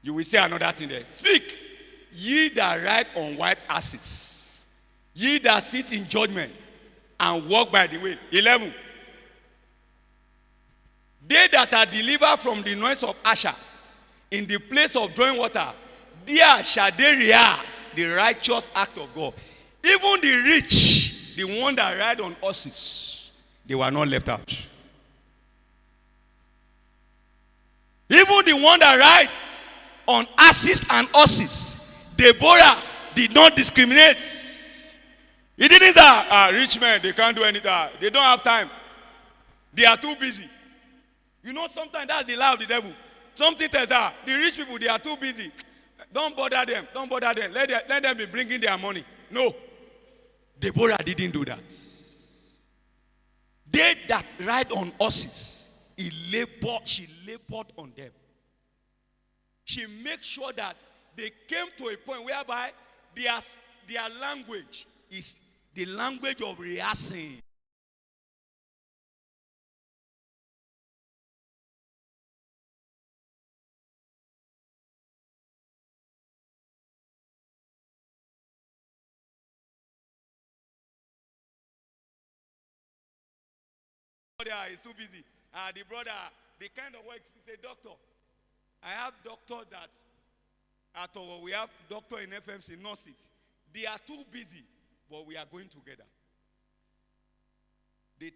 You will say another thing there. Speak, ye that ride on white asses, ye that sit in judgment and walk by the way. 11. They that are delivered from the noise of ashes in the place of drawing water, there shall they rehearse the righteous act of God. Even the rich, the one that ride on horses, they were not left out. Even the one that ride on asses and horses, Deborah did not discriminate. He didn't say, rich men, they can't do anything. They don't have time. They are too busy. You know, sometimes that's the lie of the devil. Something tells the rich people, they are too busy. Don't bother them. Don't bother them. Let them be bringing their money. No. Deborah didn't do that. They that ride on horses, she labored on them. She made sure that they came to a point whereby their language is the language of rehearsing. Is too busy. The brother, the kind of work, he's a doctor. I have doctors that at all. We have doctor in FMC nurses. They are too busy, but we are going together. They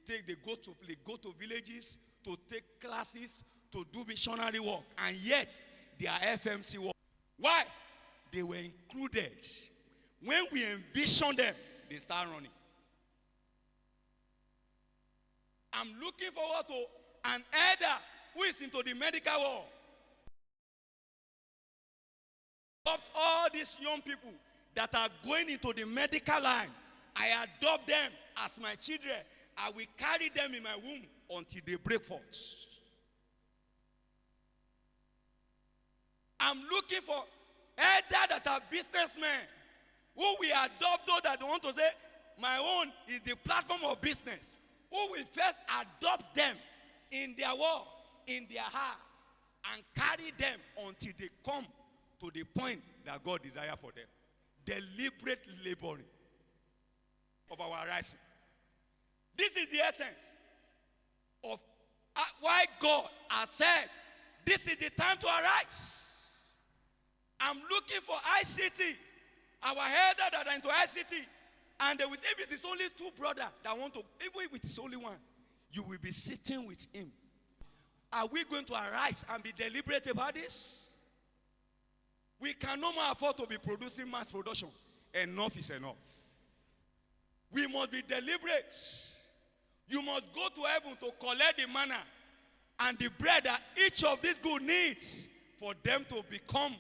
go to villages to take classes, to do missionary work, and yet they are FMC work. Why? They were included. When we envision them, they start running. I'm looking forward to an elder who is into the medical world. All these young people that are going into the medical line, I adopt them as my children. I will carry them in my womb until they break forth. I'm looking for elders that are businessmen who will adopt those that want to say, my own is the platform of business. Who will first adopt them in their world, in their heart, and carry them until they come to the point that God desires for them. Deliberate laboring of our rising. This is the essence of why God has said, this is the time to arise. I'm looking for ICT. Our elders that are into ICT. And they will say, if it is only two brothers that want to, even if it is only one, you will be sitting with him. Are we going to arise and be deliberate about this? We can no more afford to be producing mass production. Enough is enough. We must be deliberate. You must go to heaven to collect the manna and the bread that each of these good needs for them to become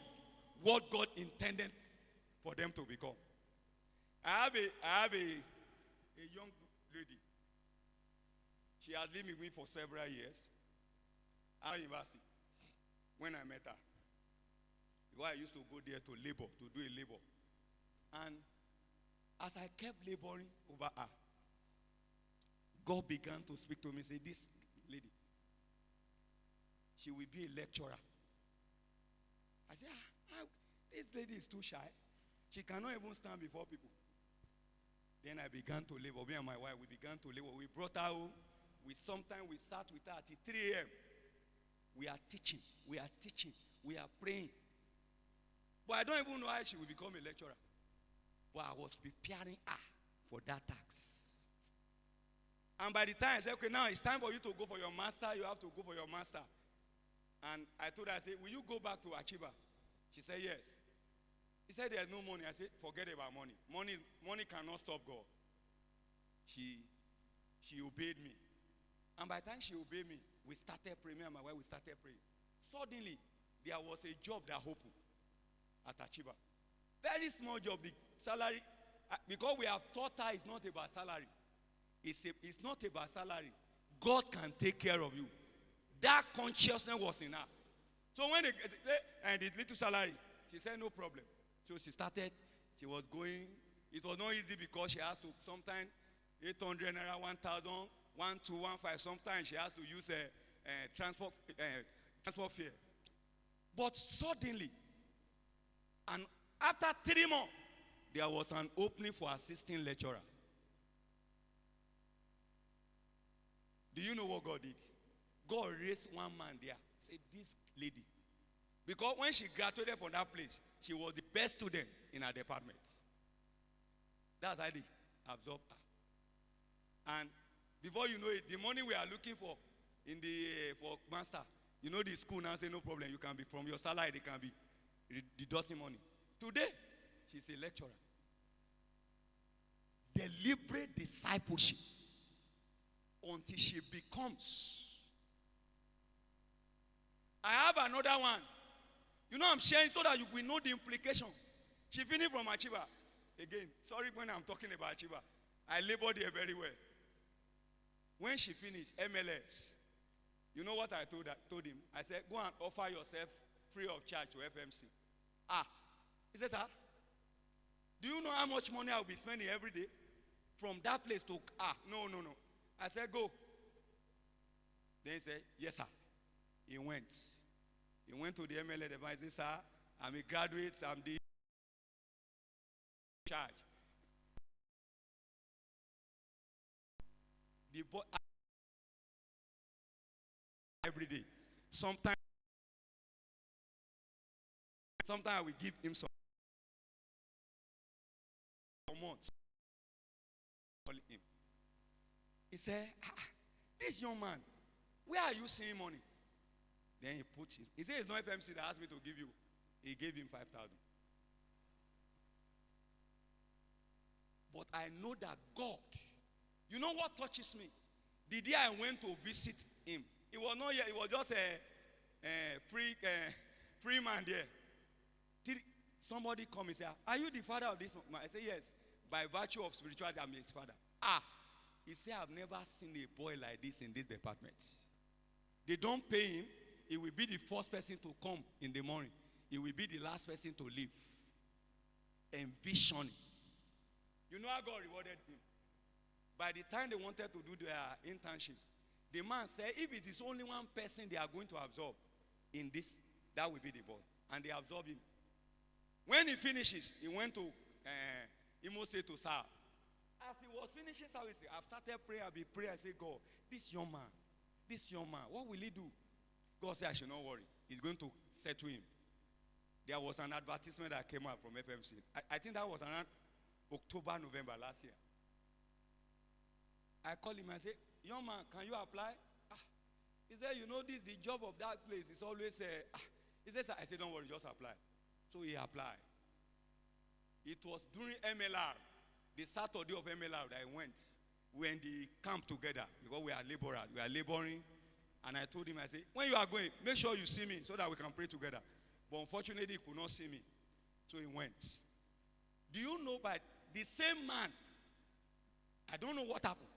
what God intended for them to become. I have a young lady. She has lived with me for several years at university. When I met her, because I used to go there to labor, to do a labor. And as I kept laboring over her, God began to speak to me and say, this lady, she will be a lecturer. I said, this lady is too shy. She cannot even stand before people. Then I began to labor. Me and my wife, we began to labor. We brought her home. Sometimes we sat with her at 3 a.m. We are teaching. We are praying. But I don't even know how she will become a lecturer. But I was preparing her for that task. And by the time I said, okay, now it's time for you to go for your master. You have to go for your master. And I told her, I said, will you go back to Achiba? She said, yes. He said, there's no money. I said, forget about money. Money cannot stop God. She obeyed me. And by the time she obeyed me, we started praying. Me and my wife, we started praying. Suddenly, there was a job that opened at Achiba. Very small job. The salary, because we have taught her it's not about salary. It's not about salary. God can take care of you. That consciousness was in her. So when they say, and it's little salary, she said, no problem. So she started, she was going, it was not easy because she has to, sometimes 800 naira, 1,000, 1,215, sometimes she has to use a transport fare. But suddenly, and after 3 months, there was an opening for assistant lecturer. Do you know what God did? God raised one man there. Say, this lady. Because when she graduated from that place, she was the best student in her department. That's how they absorbed her. And before you know it, the money we are looking for in the for master, you know the school now say no problem. You can be from your salary, they can be deducting money. Today, she's a lecturer. Deliberate discipleship until she becomes. I have another one. You know, I'm sharing so that you will know the implication. She finished from Achiba. Again, sorry when I'm talking about Achiba. I labored there very well. When she finished MLS, you know what I told him? I said, go and offer yourself free of charge to FMC. He says, sir, do you know how much money I'll be spending every day? From that place to, no. I said, go. Then he said, yes, sir. He went. He went to the MLA device. He said, sir, I'm a graduate. I'm the charge. The boy every day. Sometimes I will give him some months. Him. He said, this young man, where are you seeing money? Then he put his, he said, it's not FMC that asked me to give you. He gave him 5,000. But I know that God, you know what touches me? The day I went to visit him, it was not yet, it was just a free man there. Somebody come and say, are you the father of this man? I say, yes. By virtue of spirituality, I'm his father. He said, I've never seen a boy like this in this department. They don't pay him. He will be the first person to come in the morning. He will be the last person to leave. Envisioning. You know how God rewarded him? By the time they wanted to do their internship, the man said, if it is only one person they are going to absorb in this, that will be the boy. And they absorbed him. When he finishes, he went to Imo State to serve. As he was finishing service, I've started prayer. I be prayer. I say, God, this young man, what will he do? God said, I should not worry. He's going to settle him. There was an advertisement that came out from FMC. I think that was around October, November last year. I called him and said, young man, can you apply? He said, you know this, the job of that place is always, he said, I said, don't worry, just apply. So he applied. It was during MLR, the Saturday of MLR that I went. We were in the camp together because we are laborers. We are laboring. And I told him, I said, when you are going, make sure you see me so that we can pray together. But unfortunately, he could not see me. So he went. Do you know by the same man, I don't know what happened.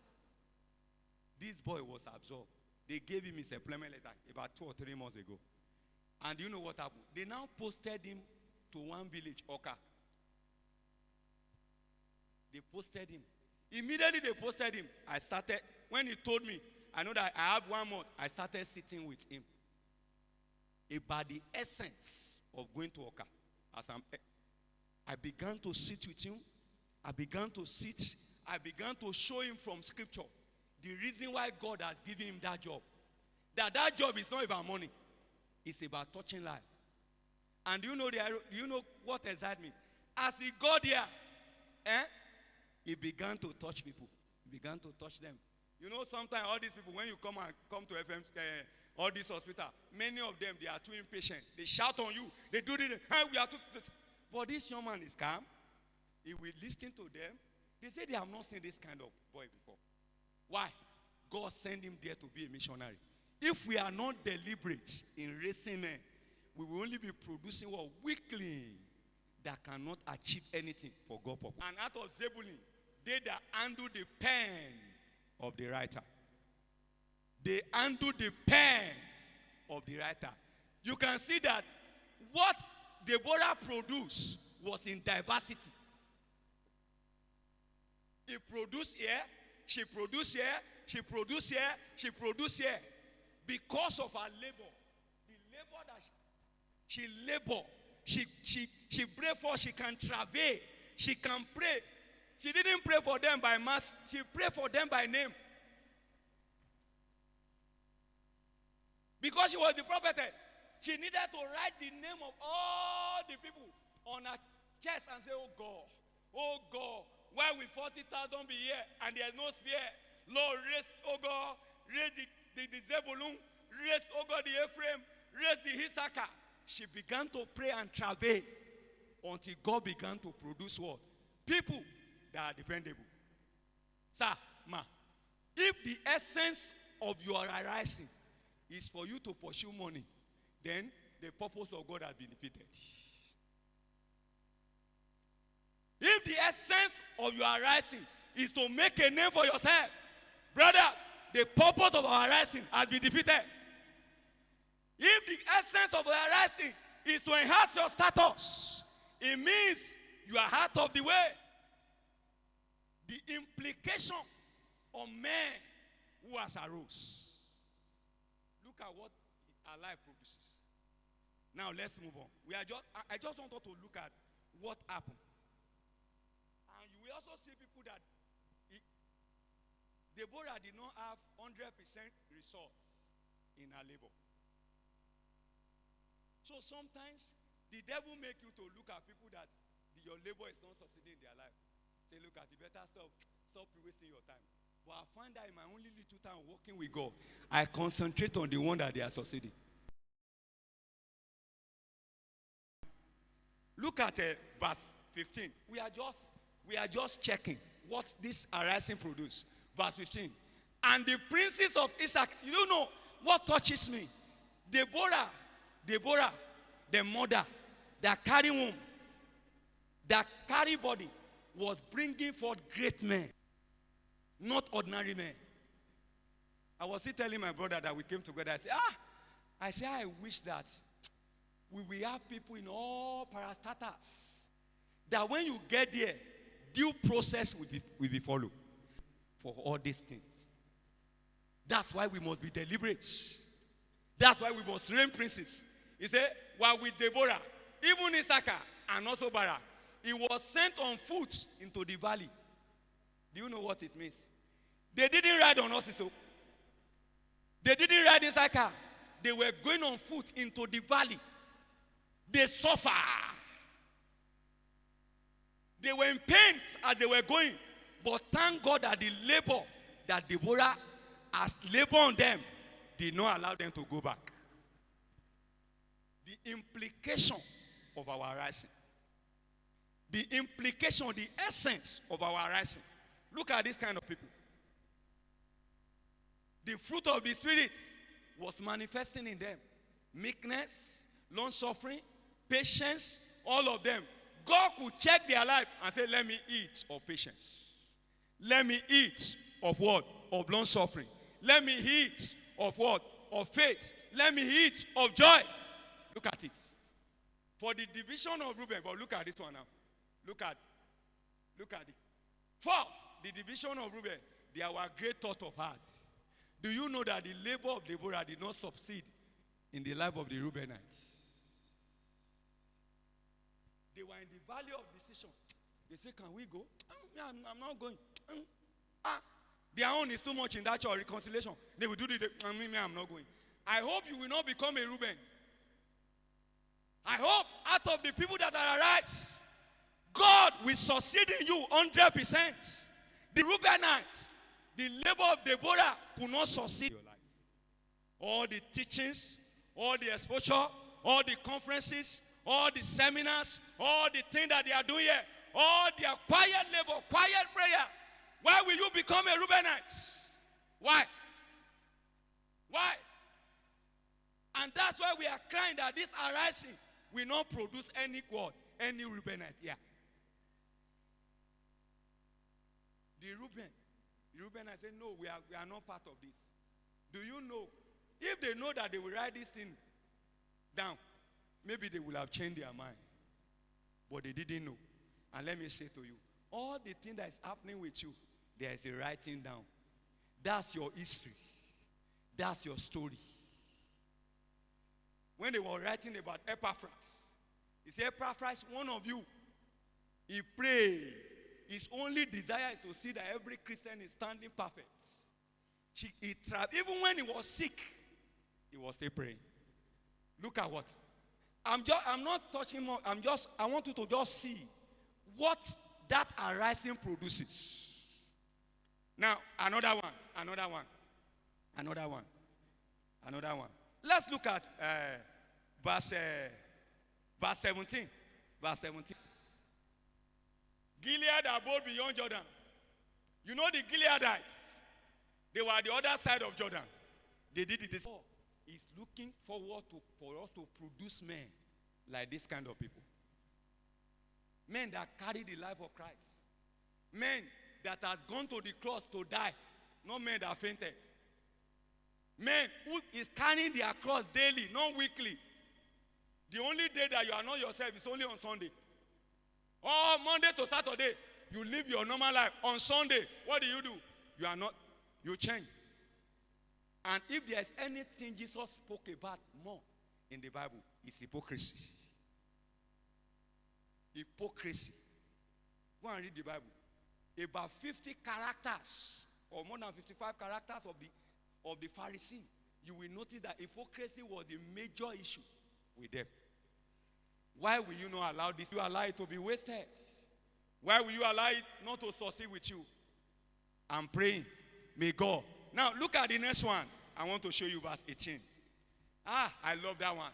This boy was absorbed. They gave him his employment letter about 2 or 3 months ago. And do you know what happened? They now posted him to one village, Oka. They posted him. Immediately they posted him. I started, when he told me, I know that I have 1 month, I started sitting with him about the essence of going to Oka. I began to sit with him. I began to show him from scripture the reason why God has given him that job. That job is not about money. It's about touching life. And you know what excited me? As he got there, he began to touch people. He began to touch them. You know, sometimes all these people, when you come to FM, all this hospital, many of them, they are too impatient. They shout on you. They do this. We are too. But this young man is calm. He will listen to them. They say they have not seen this kind of boy before. Why? God sent him there to be a missionary. If we are not deliberate in raising men, we will only be producing what? Weakling that cannot achieve anything for God. And out of Zebulun, they that handle the pen of the writer. They handle the pen of the writer. You can see that what Deborah produced was in diversity. He produced here, she produced here, she produced here, she produced here. Because of her labor, the labor that She labor. She pray for, she can travail. She can pray. She didn't pray for them by mass. She prayed for them by name. Because she was the prophetess, she needed to write the name of all the people on her chest and say, oh God, why will 40,000 be here and there is no spear? Lord, raise, oh God, raise the Zebulun, raise, oh God, the Ephraim, raise the Issachar. She began to pray and travail until God began to produce what? People that are dependable. Sir, ma, if the essence of your arising is for you to pursue money, then the purpose of God has been defeated. If the essence of your arising is to make a name for yourself, brothers, the purpose of our arising has been defeated. If the essence of our arising is to enhance your status, it means you are out of the way. The implication of man who has arose. Look at what our life produces. Now let's move on. I just want us to look at what happened. And you will also see people that Deborah did not have 100% results in her labor. So sometimes the devil make you to look at people that your labor is not succeeding in their life. Say, look at it, better stop wasting your time. But I find that in my only little time working with God, I concentrate on the one that they are succeeding. Look at verse 15. We are just checking what this arising produced. Verse 15. And the princes of Isaac, you know what touches me? Deborah, the mother that carry womb, that carry body, was bringing forth great men, not ordinary men. I was still telling my brother that we came together. I said, I wish that we will have people in all parastatus, that when you get there, due process will be followed for all these things. That's why we must be deliberate. That's why we must reign princes. He said, while with Deborah, even Issachar and also Barak, he was sent on foot into the valley. Do you know what it means? They didn't ride on horses. They didn't ride Issachar. They were going on foot into the valley. They suffer. They were in pain as they were going. But thank God that the labor that Deborah has labored on them did not allow them to go back. The implication of our rising. The implication, the essence of our rising. Look at this kind of people. The fruit of the Spirit was manifesting in them. Meekness, long-suffering, patience, all of them. God could check their life and say, let me eat of patience. Let me eat of what? Of long-suffering. Let me eat of what? Of faith. Let me eat of joy. Look at it. For the division of Reuben, but look at this one now. Look at it. For the division of Reuben, there were great thought of heart. Do you know that the labor of Deborah did not succeed in the life of the Reubenites? They were in the valley of decision. They say, can we go? I'm not going. Their own is too much in that church, reconciliation. They will do I'm not going. I hope you will not become a Reuben. I hope out of the people that are arise, God will succeed in you 100%. The Reubenites, the labor of Deborah could not succeed in your life. All the teachings, all the exposure, all the conferences, all the seminars, all the things that they are doing here, all their quiet labor, quiet prayer. Why will you become a Reubenite? Why? Why? And that's why we are crying that this arising will not produce any Reubenite here. The Reubenites say, no, we are not part of this. Do you know? If they know that they will write this thing down, maybe they will have changed their mind. But they didn't know. And let me say to you, all the things that is happening with you, there is a writing down. That's your history. That's your story. when they were writing about Epaphras. He said, Epaphras, one of you, he prayed. His only desire is to see that every Christian is standing perfect. He tried. Even when he was sick, he was still praying. Look at what. I'm not touching more. I want you to just see what that arising produces. Now, another one. Let's look at verse 17. Verse 17. Gilead abode beyond Jordan. You know the Gileadites. They were the other side of Jordan. They did it this. He's looking forward for us to produce men like this kind of people. Men that carry the life of Christ. Men that has gone to the cross to die. Not men that fainted. Men who is carrying their cross daily, not weekly. The only day that you are not yourself is only on Sunday. Or Monday to Saturday, you live your normal life. On Sunday, what do? You are not, you change. And if there's anything Jesus spoke about more in the Bible, it's hypocrisy. Hypocrisy. Go and read the Bible. About 50 characters, or more than 55 characters of the Pharisees, you will notice that hypocrisy was the major issue with them. Why will you not allow this? You allow it to be wasted. Why will you allow it not to succeed with you? I'm praying. May God. Now look at the next one. I want to show you verse 18. I love that one.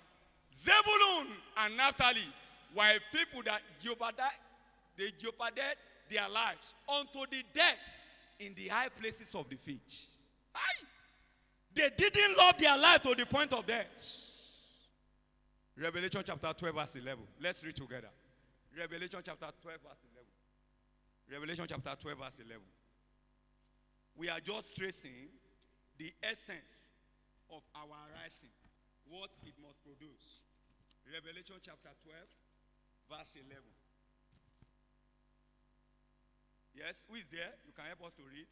Zebulun and Naphtali were people that jeopardized their lives unto the death in the high places of the field. They didn't love their life to the point of death. Revelation chapter 12 verse 11. Let's read together. Revelation chapter 12 verse 11. Revelation chapter 12 verse 11. We are just tracing the essence of our rising, what it must produce. Revelation chapter 12 verse 11. Yes, who is there? You can help us to read.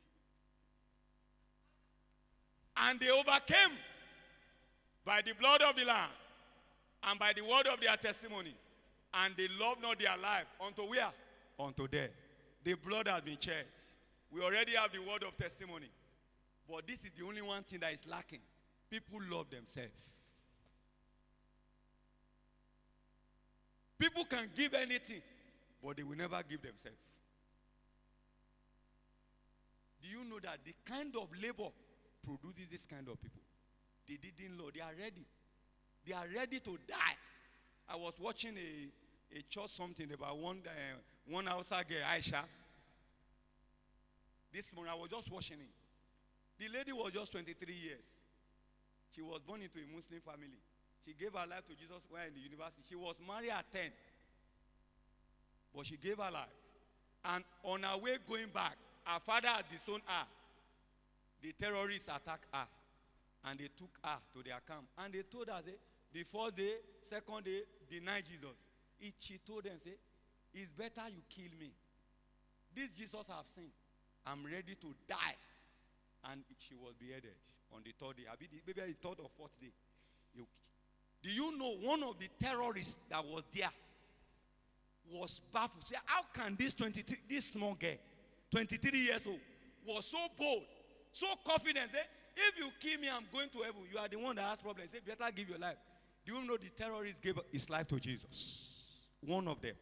And they overcame by the blood of the Lamb and by the word of their testimony. And they loved not their life unto where? Unto death. The blood has been shed. We already have the word of testimony. But this is the only one thing that is lacking. People love themselves. People can give anything, but they will never give themselves. Do you know that the kind of labor produces this kind of people? They didn't know. They are ready. They are ready to die. I was watching a church something about one outside girl, Aisha. This morning I was just watching it. The lady was just 23 years. She was born into a Muslim family. She gave her life to Jesus while in the university. She was married at 10. But she gave her life. And on her way going back, her father had disowned her. The terrorists attacked her. And they took her to their camp. And they told her, say, the first day, second day, deny Jesus. She told them, say, it's better you kill me. This Jesus I've seen. I'm ready to die. And she was beheaded on the third day. Maybe the third or fourth day. Do you know one of the terrorists that was there was baffled? Say, how can this small girl, 23 years old, was so bold, so confident? Say, if you kill me, I'm going to heaven. You are the one that has problems. Say, better give your life. Do you know the terrorist gave his life to Jesus? One of them.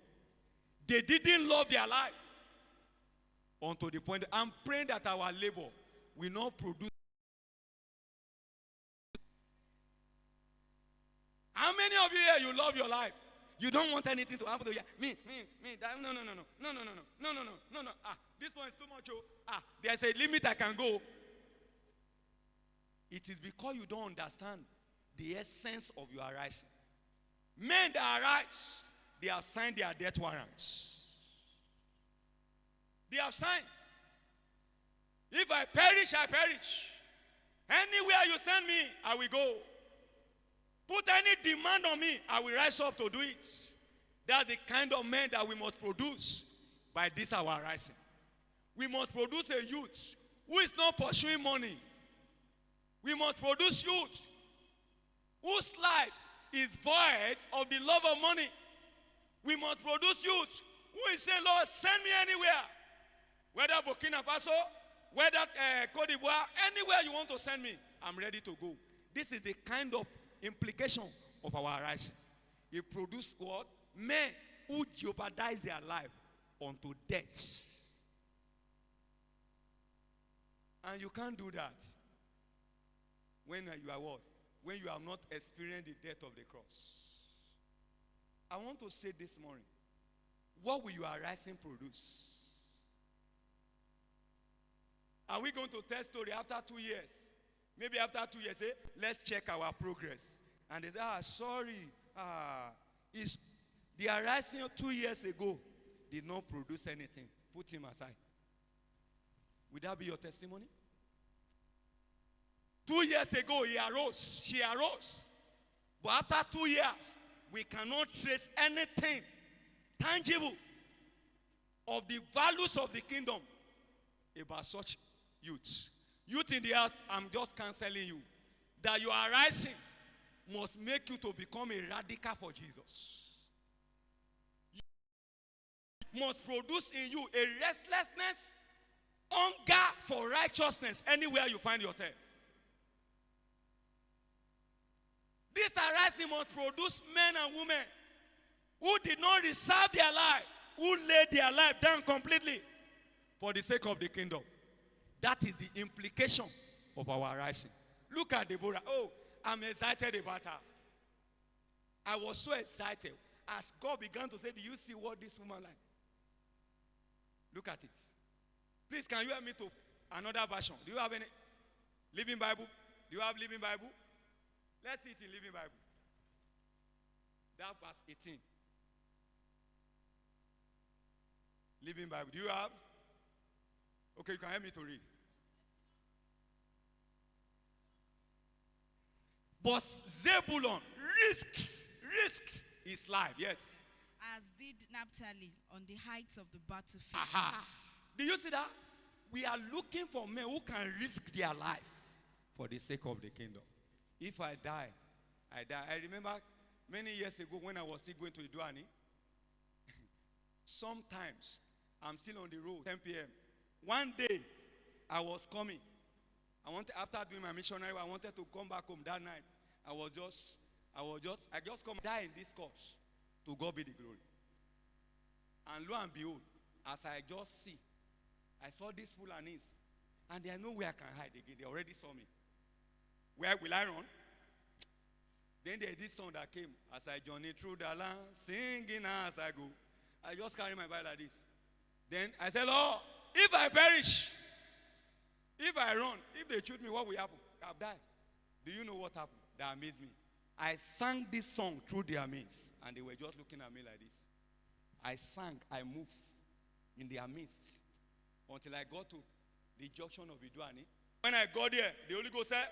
They didn't love their life. Unto the point, I'm praying that our labor will not produce. How many of you here, you love your life? You don't want anything to happen to you. Me, no. This one is too much. There's a limit I can go. It is because you don't understand the essence of your rising. Men that arise, they have signed their death warrants. They have signed. If I perish, I perish. Anywhere you send me, I will go. Put any demand on me, I will rise up to do it. That's the kind of men that we must produce by this our rising. We must produce a youth who is not pursuing money. We must produce youth whose life is void of the love of money. We must produce youth who is saying, Lord, send me anywhere. Whether Burkina Faso, whether Cote d'Ivoire, anywhere you want to send me, I'm ready to go. This is the kind of implication of our rising. It produces what? Men who jeopardize their life unto death. And you can't do that when you are what? When you have not experienced the death of the cross. I want to say this morning, what will your rising produce? Are we going to tell story after 2 years? Maybe after 2 years, let's check our progress. And they say, sorry, the arising 2 years ago did not produce anything. Put him aside. Would that be your testimony? 2 years ago, he arose. She arose. But after 2 years, we cannot trace anything tangible of the values of the kingdom about such youth. Youth in the house, I'm just counseling you that your arising must make you to become a radical for Jesus. You must produce in you a restlessness, hunger for righteousness anywhere you find yourself. This arising must produce men and women who did not reserve their life, who laid their life down completely for the sake of the kingdom. That is the implication of our rising. Look at Deborah. Oh, I'm excited about her. I was so excited as God began to say, do you see what this woman like? Look at it. Please, can you help me to another version? Do you have any Living Bible? Do you have Living Bible? Let's see it in Living Bible. That verse 18. Living Bible. Do you have? Okay, you can help me to read. But Zebulun risk his life. Yes. As did Naphtali on the heights of the battlefield. Aha. Do you see that? We are looking for men who can risk their life for the sake of the kingdom. If I die, I die. I remember many years ago when I was still going to Iduani, sometimes I'm still on the road, 10 p.m. One day, I was coming. After doing my missionary, I wanted to come back home that night. I just come die in this course. To God be the glory. And lo and behold, as I just see, I saw these Fulanis, and there is no way I can hide again. They already saw me. Where will I run? Then there is this song that came, as I journey through the land, singing as I go. I just carry my Bible like this. Then I said, Lord, if I perish, if I run, if they shoot me, what will happen? I'll die. Do you know what happened? That amazed me. I sang this song through their midst, and they were just looking at me like this. I sang, I moved in their midst until I got to the junction of Iduani. When I got there, the Holy Ghost said,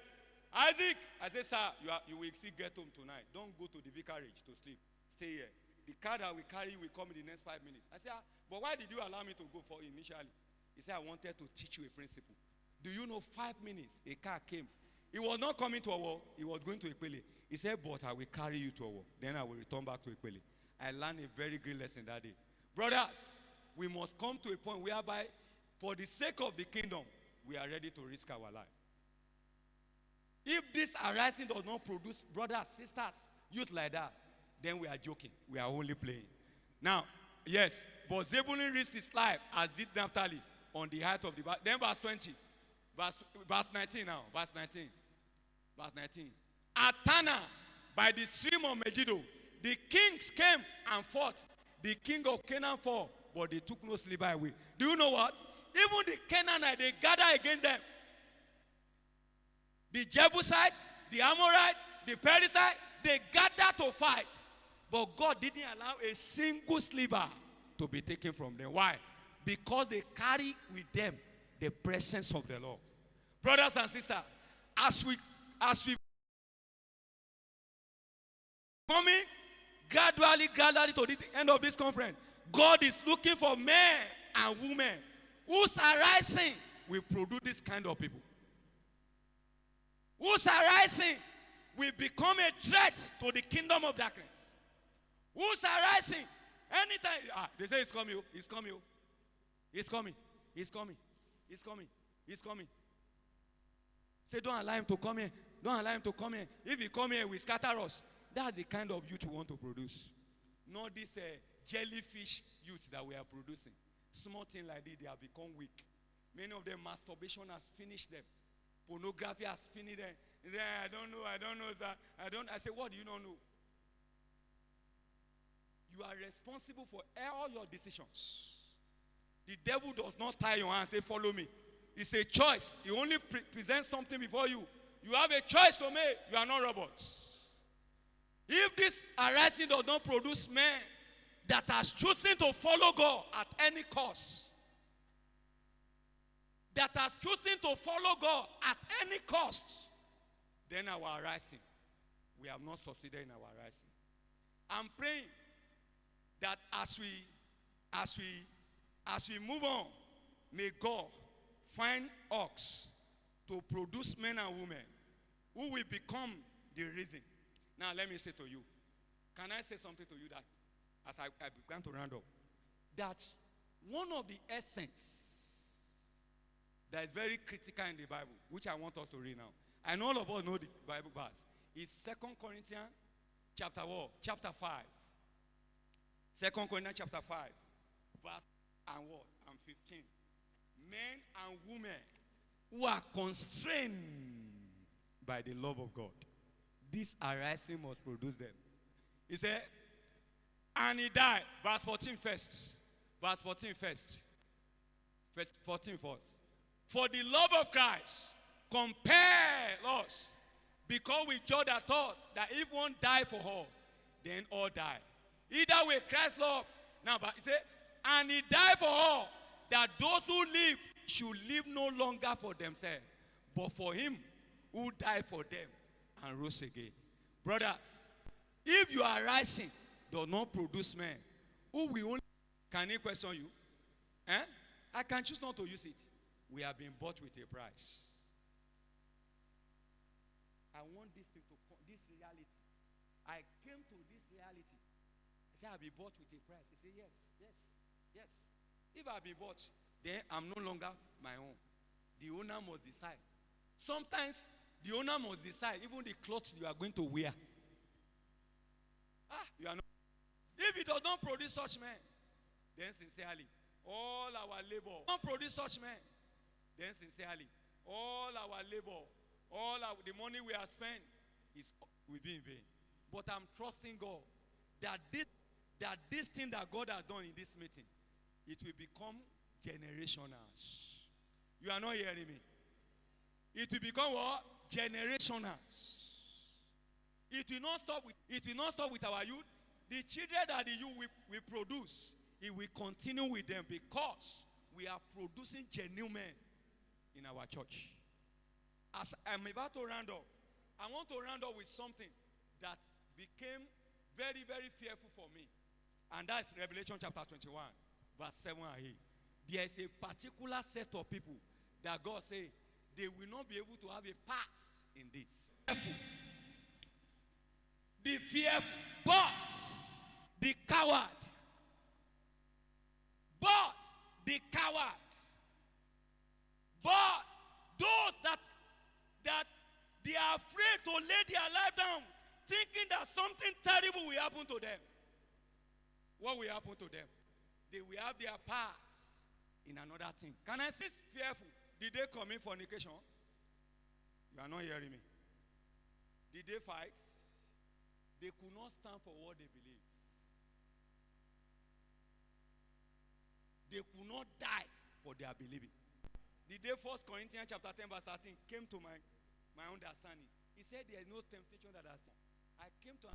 Isaac, I said, sir, you will still get home tonight. Don't go to the vicarage to sleep. Stay here. The car that we carry will come in the next 5 minutes. I said, but why did you allow me to go for initially? He said, I wanted to teach you a principle. Do you know 5 minutes a car came? He was not coming to Owo. He was going to Ekpele. He said, but I will carry you to Owo. Then I will return back to Ekpele. I learned a very great lesson that day. Brothers, we must come to a point whereby, for the sake of the kingdom, we are ready to risk our life. If this arising does not produce brothers, sisters, youth like that, then we are joking. We are only playing. Now, yes, but Zebulun risked his life as did Naphtali on the height of the battle. Then verse 20. Verse 19 now. Verse 19. Verse 19. At Tana, by the stream of Megiddo, the kings came and fought. The king of Canaan fought, but they took no silver away. Do you know what? Even the Canaanites, they gather against them. The Jebusite, the Amorite, the Perizzite, they gather to fight. But God didn't allow a single sliver to be taken from them. Why? Because they carry with them the presence of the Lord. Brothers and sisters, as we coming gradually to the end of this conference, God is looking for men and women whose arising will produce this kind of people. Whose arising will become a threat to the kingdom of darkness. Who's arising? Anytime they say it's coming, it's coming, it's coming, it's coming, it's coming, it's coming. Say, don't allow him to come here. Don't allow him to come here. If he come here, we scatter us. That's the kind of youth we want to produce. Not this jellyfish youth that we are producing. Small thing like this, they have become weak. Many of them, masturbation has finished them. Pornography has finished them. They say, I don't know, sir. I say, what do you not know? You are responsible for all your decisions. The devil does not tie your hand and say, follow me. It's a choice. He only presents something before you. You have a choice to make. You are not robots. If this arising does not produce men that are choosing to follow God at any cost, that are choosing to follow God at any cost, then our arising, we have not succeeded in our arising. I'm praying that as we move on, may God find us to produce men and women who will become the reason. Now let me say to you, can I say something to you that as I began to round up, that one of the essence that is very critical in the Bible, which I want us to read now, and all of us know the Bible verse, is 2 Corinthians chapter 5. 2 Corinthians chapter 5, verse and 15. Men and women who are constrained by the love of God. This arising must produce them. He said, and he died. Verse 14 first. Verse 14 first. 14 first. For the love of Christ compels us, because we judge at thought that if one die for all, then all die. Either way, Christ's love. Now, but he said, and he died for all, that those who live should live no longer for themselves, but for him who died for them and rose again. Brothers, if you are rising, does not produce men, who will only... Can he question you? I can choose not to use it. We have been bought with a price. I want this thing to come, this reality. I came to this reality. I said, I'll be bought with a price. He said, yes, yes, yes. If I'll be bought, then I'm no longer my own. The owner must decide. Sometimes the owner must decide even the clothes you are going to wear. You are not. If it does not produce such men, then sincerely, all our labor don't produce such men. Then sincerely, all our labor, the money we have spent will be in vain. But I'm trusting God that this thing that God has done in this meeting, it will become generational. You are not hearing me. It will become what? Generational. It will not stop with our youth. The children that the youth we produce, it will continue with them because we are producing genuine men in our church. As I'm about to round up, I want to round up with something that became very, very fearful for me. And that's Revelation chapter 21, verse 7 and 8. There is a particular set of people that God said they will not be able to have a part in this. Fearful. The fearful, but the coward. But the coward. But those that they are afraid to lay their life down, thinking that something terrible will happen to them. What will happen to them? They will have their part in another thing. Can I say fearful? Did they commit fornication? You are not hearing me. Did they fight? They could not stand for what they believe. They could not die for their believing. The day 1 Corinthians chapter 10 verse 13 came to my understanding. He said there is no temptation that has come. I came to